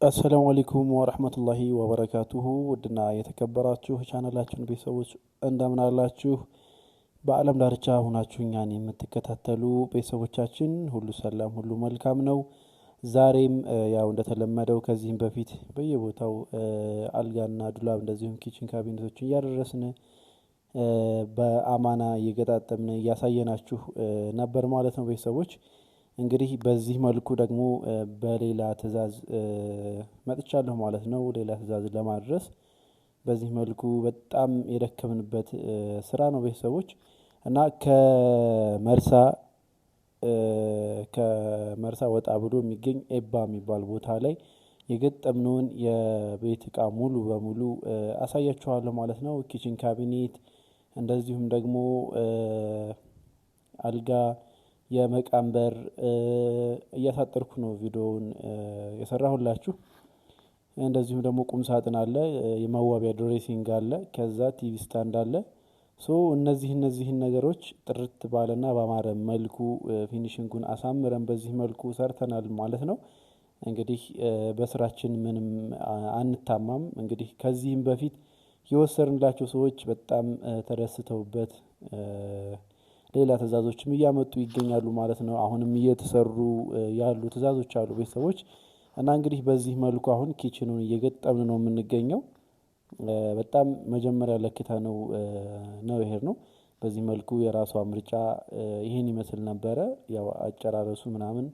አሰላሙ አለይኩም ወራህመቱላሂ ወበረካቱሁ ውድና የተከበራችሁ ቻናላችን ቤተሰቦች እንደምን አላችሁ? በአለም ዳርቻ ሆናችሁ እኛን የምትከታተሉ ቤተሰቦቻችን ሁሉ ሰላም ሁሉ መልካም ነው። ዛሬም ያው እንደተለመደው ከዚህም በፊት በየቦታው አልጋና ዱላብ እንደዚሁም ኪችን ካቢኔቶችን እያደረስን በአማና እየገጣጠምን እያሳየናችሁ ነበር ማለት ነው ቤተሰቦች። እንግዲህ በዚህ መልኩ ደግሞ በሌላ ትዕዛዝ መጥቻለሁ ማለት ነው። ሌላ ትዕዛዝ ለማድረስ በዚህ መልኩ በጣም የደከምንበት ስራ ነው ቤተሰቦች። እና ከመርሳ ወጣ ብሎ የሚገኝ ኤባ የሚባል ቦታ ላይ የገጠምነውን የቤት እቃ ሙሉ በሙሉ አሳያችኋለሁ ማለት ነው። ኪችን ካቢኔት እንደዚሁም ደግሞ አልጋ የመቃንበር እያሳጠርኩ ነው ቪዲዮውን የሰራሁላችሁ። እንደዚሁም ደግሞ ቁም ሳጥን አለ፣ የመዋቢያ ድሬሲንግ አለ፣ ከዛ ቲቪ ስታንድ አለ። እነዚህን ነገሮች ጥርት ባለና በአማረ መልኩ ፊኒሽንጉን አሳምረን በዚህ መልኩ ሰርተናል ማለት ነው። እንግዲህ በስራችን ምንም አንታማም። እንግዲህ ከዚህም በፊት የወሰድንላቸው ሰዎች በጣም ተደስተውበት ሌላ ትዕዛዞችም እያመጡ ይገኛሉ ማለት ነው። አሁንም እየተሰሩ ያሉ ትዕዛዞች አሉ ቤተሰቦች። እና እንግዲህ በዚህ መልኩ አሁን ኪችኑን እየገጠምን ነው የምንገኘው። በጣም መጀመሪያ ለክተ ነው የሄድነው። በዚህ መልኩ የራሷ ምርጫ ይሄን ይመስል ነበረ። ያው አጨራረሱ ምናምን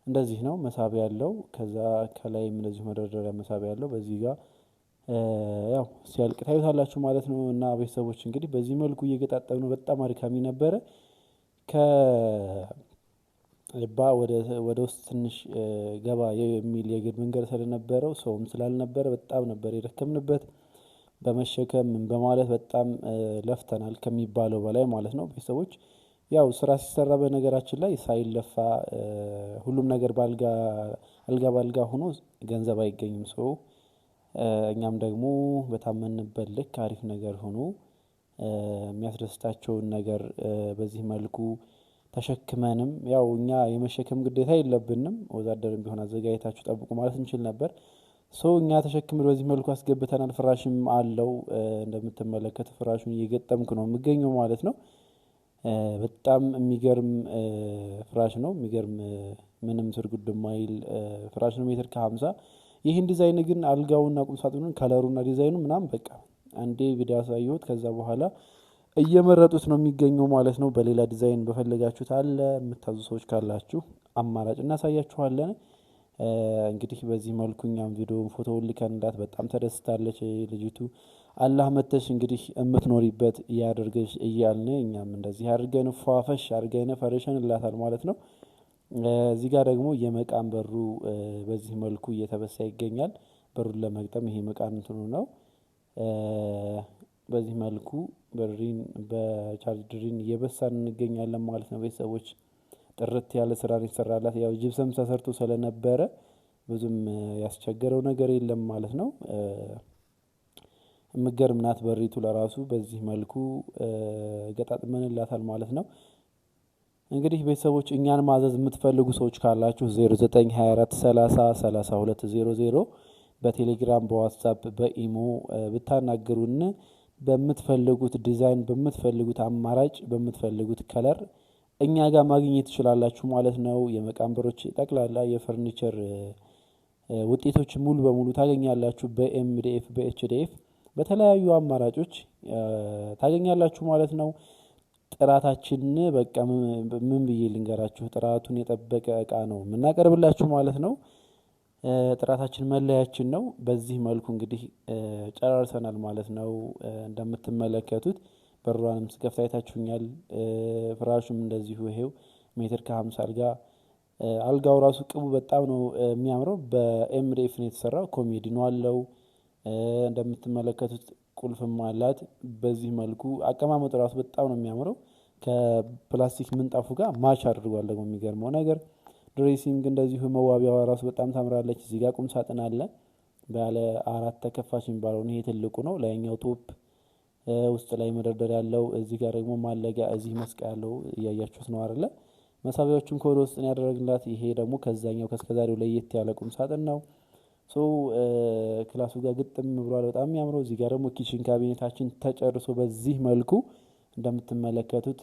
እንደዚህ ነው። መሳቢያ ያለው ከዛ ከላይም እንደዚሁ መደርደሪያ መሳቢያ ያለው በዚህ ጋር ያው ሲያልቅ ታዩታላችሁ ማለት ነው። እና ቤተሰቦች እንግዲህ በዚህ መልኩ እየገጣጠምነው በጣም አድካሚ ነበረ። ወደ ውስጥ ትንሽ ገባ የሚል የእግር መንገድ ስለነበረው ሰውም ስላልነበረ በጣም ነበር የደከምንበት። በመሸከም በማለት በጣም ለፍተናል ከሚባለው በላይ ማለት ነው ቤተሰቦች። ያው ስራ ሲሰራ በነገራችን ላይ ሳይለፋ ሁሉም ነገር አልጋ ባልጋ ሆኖ ገንዘብ አይገኝም። እኛም ደግሞ በታመንበት ልክ አሪፍ ነገር ሆኖ የሚያስደስታቸውን ነገር በዚህ መልኩ ተሸክመንም ያው እኛ የመሸከም ግዴታ የለብንም። ወዛደርም ቢሆን አዘጋጅታችሁ ጠብቁ ማለት እንችል ነበር። እኛ ተሸክመን በዚህ መልኩ አስገብተናል። ፍራሽም አለው እንደምትመለከቱ ፍራሹን እየገጠምኩ ነው የምገኘው ማለት ነው። በጣም የሚገርም ፍራሽ ነው። የሚገርም ምንም ስርጉድ የማይል ፍራሽ ነው። ሜትር ከ50 ይህን ዲዛይን ግን አልጋውና ቁምሳጥኑን ከለሩና ዲዛይኑ ምናምን በቃ አንዴ ቪዲዮ አሳየሁት። ከዛ በኋላ እየመረጡት ነው የሚገኘው ማለት ነው። በሌላ ዲዛይን በፈለጋችሁት አለ። የምታዙ ሰዎች ካላችሁ አማራጭ እናሳያችኋለን። እንግዲህ በዚህ መልኩ እኛም ቪዲዮውን ፎቶውን ልከንላት በጣም ተደስታለች ልጅቱ። አላህ መተሽ እንግዲህ የምትኖሪበት ያድርግሽ እያልን እኛም እንደዚህ አድርገን ፏፈሽ አድርገን ፈርሸንላታል ማለት ነው። እዚህ ጋር ደግሞ የመቃን በሩ በዚህ መልኩ እየተበሳ ይገኛል። በሩን ለመግጠም ይሄ መቃን እንትኑ ነው። በዚህ መልኩ በቻርጅ ድሪን እየበሳን እንገኛለን ማለት ነው ቤተሰቦች። ጥርት ያለ ስራ ነው የተሰራላት። ያው ጅብሰም ተሰርቶ ስለነበረ ብዙም ያስቸገረው ነገር የለም ማለት ነው። የምትገርም ናት በሪቱ ለራሱ በዚህ መልኩ ገጣጥመንላታል ማለት ነው። እንግዲህ ቤተሰቦች እኛን ማዘዝ የምትፈልጉ ሰዎች ካላችሁ 0924 30 3200 በቴሌግራም በዋትስአፕ በኢሞ ብታናግሩን በምትፈልጉት ዲዛይን በምትፈልጉት አማራጭ በምትፈልጉት ከለር እኛ ጋር ማግኘት ትችላላችሁ ማለት ነው። የመቃንበሮች ጠቅላላ የፈርኒቸር ውጤቶች ሙሉ በሙሉ ታገኛላችሁ። በኤምዲኤፍ በኤችዲኤፍ በተለያዩ አማራጮች ታገኛላችሁ ማለት ነው። ጥራታችን በቃ ምን ብዬ ልንገራችሁ፣ ጥራቱን የጠበቀ እቃ ነው የምናቀርብላችሁ ማለት ነው። ጥራታችን መለያችን ነው። በዚህ መልኩ እንግዲህ ጨራርሰናል ማለት ነው። እንደምትመለከቱት በሯንም ስከፍት አይታችሁኛል። ፍራሹም እንደዚሁ ይሄው ሜትር ከ50 አልጋው ራሱ ቅቡ በጣም ነው የሚያምረው። በኤምዲኤፍ ነው የተሰራው። ኮሜዲኖ አለው እንደምትመለከቱት፣ ቁልፍም አላት። በዚህ መልኩ አቀማመጡ ራሱ በጣም ነው የሚያምረው። ከፕላስቲክ ምንጣፉ ጋር ማች አድርጓል። ደግሞ የሚገርመው ነገር ድሬሲንግ እንደዚሁ መዋቢያዋ ራሱ በጣም ታምራለች። እዚህ ጋር ቁም ሳጥን አለ ባለ 4 ተከፋች የሚባለው ይሄ ትልቁ ነው። ላይኛው ቶፕ ውስጥ ላይ መደርደሪያ ያለው፣ እዚህ ጋር ደግሞ ማለቂያ፣ እዚህ መስቀያ ያለው እያያችሁት ነው አይደለ? መሳቢያዎቹን ከወደ ውስጥ ነው ያደረግንላት። ይሄ ደግሞ ከዛኛው ከስከዛሬው ለየት ያለ ቁም ሳጥን ነው። ሶ ክላሱ ጋር ግጥም ብሏል። በጣም የሚያምረው እዚህ ጋር ደግሞ ኪችን ካቢኔታችን ተጨርሶ በዚህ መልኩ እንደምትመለከቱት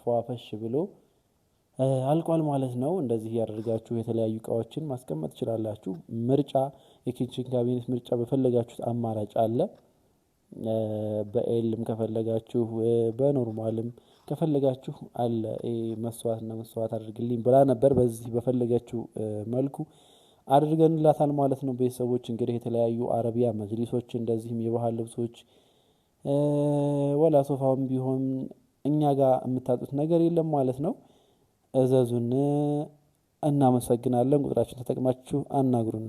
ፏፈሽ ብሎ አልቋል ማለት ነው። እንደዚህ ያደርጋችሁ የተለያዩ እቃዎችን ማስቀመጥ ትችላላችሁ። ምርጫ የኪችን ካቢኔት ምርጫ በፈለጋችሁት አማራጭ አለ። በኤልም ከፈለጋችሁ በኖርማልም ከፈለጋችሁ አለ። መስዋዕትና መስዋዕት አድርግልኝ ብላ ነበር። በዚህ በፈለጋችሁ መልኩ አድርገንላታል ማለት ነው። ቤተሰቦች እንግዲህ የተለያዩ አረቢያ መጅሊሶች እንደዚህም የባህል ልብሶች ወላ ሶፋውም ቢሆን እኛ ጋር የምታጡት ነገር የለም ማለት ነው። እዘዙን። እናመሰግናለን። ቁጥራችን ተጠቅማችሁ አናግሩን።